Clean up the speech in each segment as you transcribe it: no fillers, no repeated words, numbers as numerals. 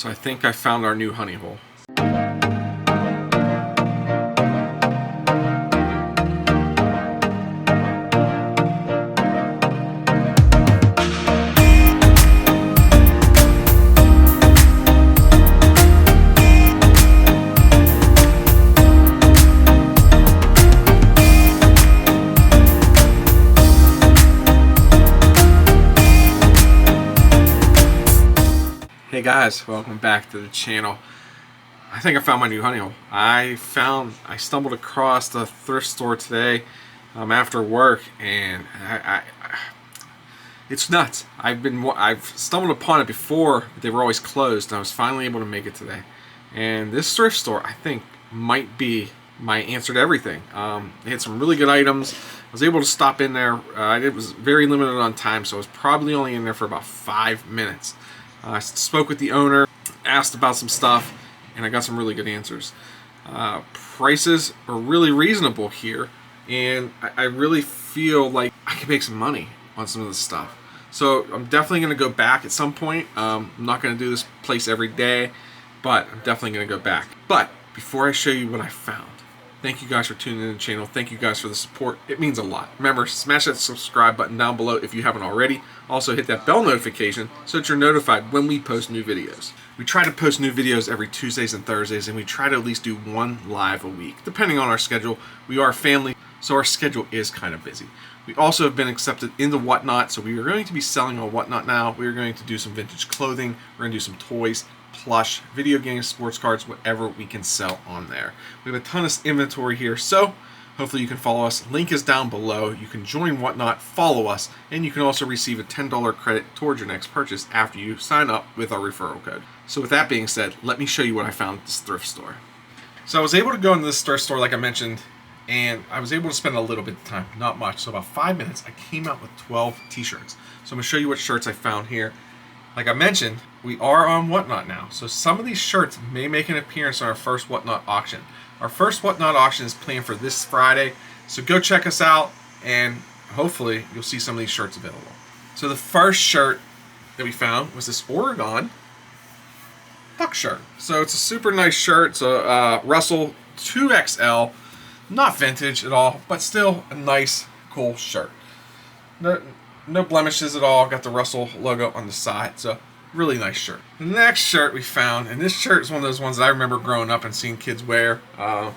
So I think I found our new honey hole. Hey guys, welcome back to the channel. I think I found my new honey hole. I stumbled across the thrift store today after work, and it's nuts. I've stumbled upon it before, but they were always closed, and I was finally able to make it today. And this thrift store, I think, might be my answer to everything. They had some really good items. I was able to stop in there. It was very limited on time, so I was probably only in there for about 5 minutes. I spoke with the owner, asked about some stuff, and I got some really good answers. Prices are really reasonable here, and I really feel like I can make some money on some of this stuff. So I'm definitely going to go back at some point. I'm not going to do this place every day, but I'm definitely going to go back. But before I show you what I found, thank you guys for tuning in to the channel. Thank you guys for the support. It means a lot. Remember, smash that subscribe button down below if you haven't already. Also, hit that bell notification so that you're notified when we post new videos. We try to post new videos every Tuesdays and Thursdays, and we try to at least do one live a week, depending on our schedule. We are a family, so our schedule is kind of busy. We also have been accepted into Whatnot, so we are going to be selling on Whatnot now. We are going to do some vintage clothing. We're going to do some toys, plush, video games, sports cards, whatever we can sell on there. We have a ton of inventory here, so hopefully you can follow us. Link is down below. You can join Whatnot, follow us, and you can also receive a $10 credit towards your next purchase after you sign up with our referral code. So with that being said, let me show you what I found at this thrift store. So I was able to go into this thrift store, like I mentioned, and I was able to spend a little bit of time, not much. So about 5 minutes, I came out with 12 t-shirts. So I'm going to show you what shirts I found here. Like I mentioned, we are on Whatnot now, so some of these shirts may make an appearance on our first Whatnot auction. Our first Whatnot auction is planned for this Friday, so go check us out, and hopefully you'll see some of these shirts available. So the first shirt that we found was this Oregon duck shirt. So it's a super nice shirt. It's a Russell 2XL, not vintage at all, but still a nice, cool shirt. No blemishes at all. Got the Russell logo on the side, so really nice shirt. The next shirt we found, and this shirt is one of those ones that I remember growing up and seeing kids wear. I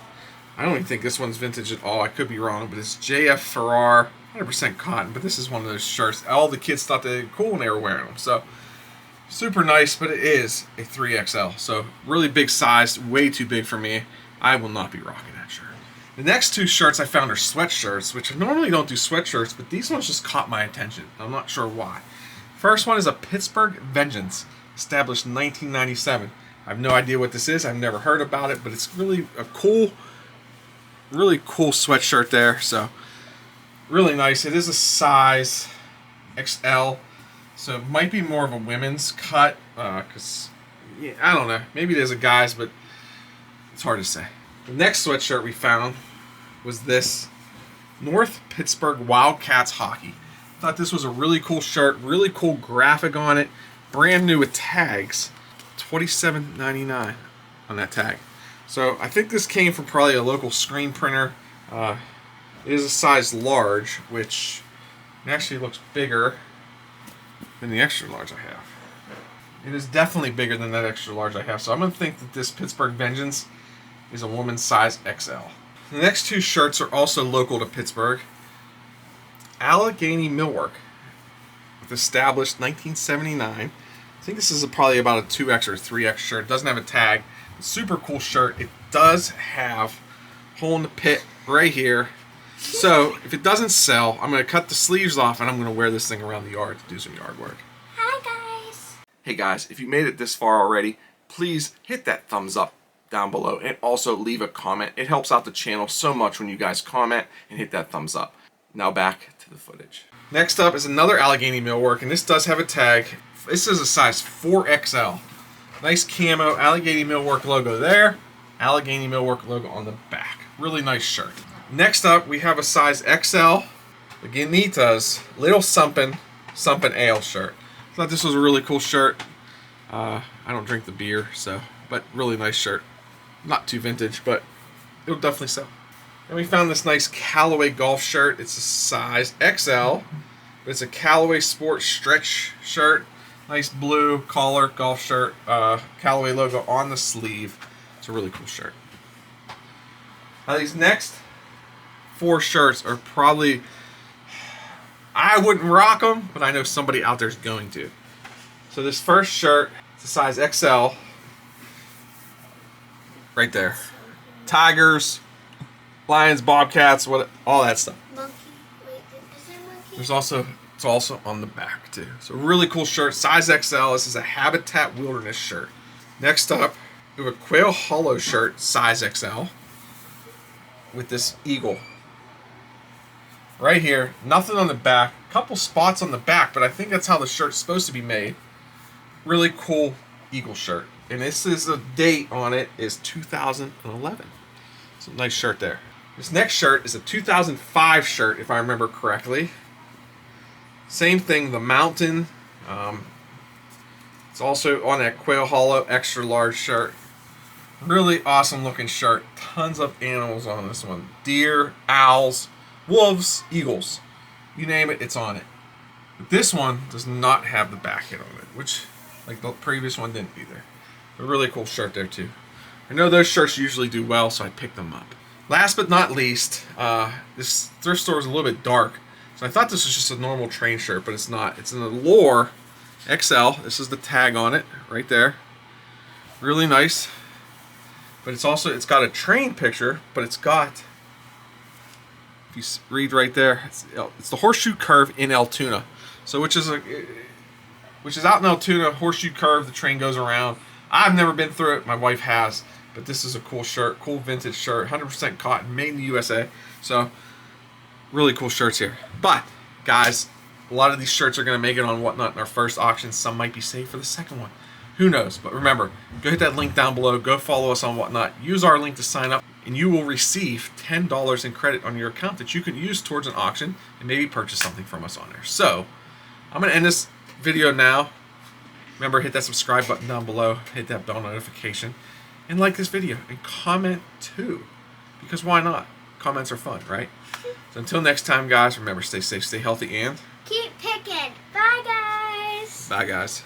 don't even think this one's vintage at all. I could be wrong, but it's JF Ferrar, 100% cotton. But this is one of those shirts. All the kids thought they were cool when they were wearing them. So super nice, but it is a 3XL. So really big size, way too big for me. I will not be rocking that shirt. The next two shirts I found are sweatshirts, which I normally don't do sweatshirts, but these ones just caught my attention. I'm not sure why. First one is a Pittsburgh Vengeance, established in 1997. I have no idea what this is. I've never heard about it, but it's really a really cool sweatshirt there. So really nice. It is a size XL, so it might be more of a women's cut, because I don't know. Maybe it is a guy's, but it's hard to say. The next sweatshirt we found was this North Pittsburgh Wildcats hockey. Thought this was a really cool shirt, really cool graphic on it, brand new with tags, $27.99 on that tag. So I think this came from probably a local screen printer. It is a size large, which actually looks bigger than the extra large I have. It is definitely bigger than that extra large I have, so I'm going to think that this Pittsburgh Vengeance is a woman's size XL. The next two shirts are also local to Pittsburgh. Allegheny Millwork, established 1979. I think this is probably about a 2X or 3X shirt. It doesn't have a tag. Super cool shirt. It does have a hole in the pit right here. So if it doesn't sell, I'm going to cut the sleeves off and I'm going to wear this thing around the yard to do some yard work. Hi guys. Hey guys, if you made it this far already, please hit that thumbs up down below and also leave a comment. It helps out the channel so much when you guys comment and hit that thumbs up. Now back to the footage. Next up is another Allegheny Millwork, and this does have a tag. This is a size 4XL. Nice camo Allegheny Millwork logo there. Allegheny Millwork logo on the back. Really nice shirt. Next up, we have a size XL, the Ganita's Little Sumpin' Ale shirt. Thought this was a really cool shirt. I don't drink the beer, so, but really nice shirt. Not too vintage, but it'll definitely sell. And we found this nice Callaway golf shirt. It's a size XL, but it's a Callaway Sport stretch shirt. Nice blue collar golf shirt. Callaway logo on the sleeve. It's a really cool shirt. Now these next 4 shirts are probably, I wouldn't rock them, but I know somebody out there is going to. So this first shirt, it's a size XL. Right there. Tigers, lions, bobcats, all that stuff. Monkey. Wait, is there monkey? It's also on the back too. So really cool shirt, size XL. This is a Habitat Wilderness shirt. Next up, we have a Quail Hollow shirt, size XL, with this eagle. Right here, nothing on the back. A couple spots on the back, but I think that's how the shirt's supposed to be made. Really cool eagle shirt. And this is a date on it is 2011. It's a nice shirt there. This next shirt is a 2005 shirt, if I remember correctly. Same thing, the mountain. It's also on that Quail Hollow extra large shirt. Really awesome looking shirt. Tons of animals on this one. Deer, owls, wolves, eagles. You name it, it's on it. But this one does not have the back hit on it, which, like the previous one, didn't either. A really cool shirt there too. I know those shirts usually do well, so I picked them up. Last but not least, this thrift store is a little bit dark, so I thought this was just a normal train shirt, but it's not. It's an Allure XL. This is the tag on it right there. Really nice. But it's got a train picture, but it's got, if you read right there, it's the horseshoe curve in Altoona. So which is out in Altoona, horseshoe curve, the train goes around. I've never been through it, my wife has, but this is a cool shirt, cool vintage shirt, 100% cotton, made in the USA. So really cool shirts here. But guys, a lot of these shirts are going to make it on Whatnot in our first auction. Some might be saved for the second one. Who knows? But remember, go hit that link down below. Go follow us on Whatnot. Use our link to sign up, and you will receive $10 in credit on your account that you can use towards an auction and maybe purchase something from us on there. So I'm going to end this video now. Remember, hit that subscribe button down below. Hit that bell notification. And like this video. And comment too. Because why not? Comments are fun, right? So until next time, guys, remember, stay safe, stay healthy, and Keep picking. Bye, guys. bye, guys.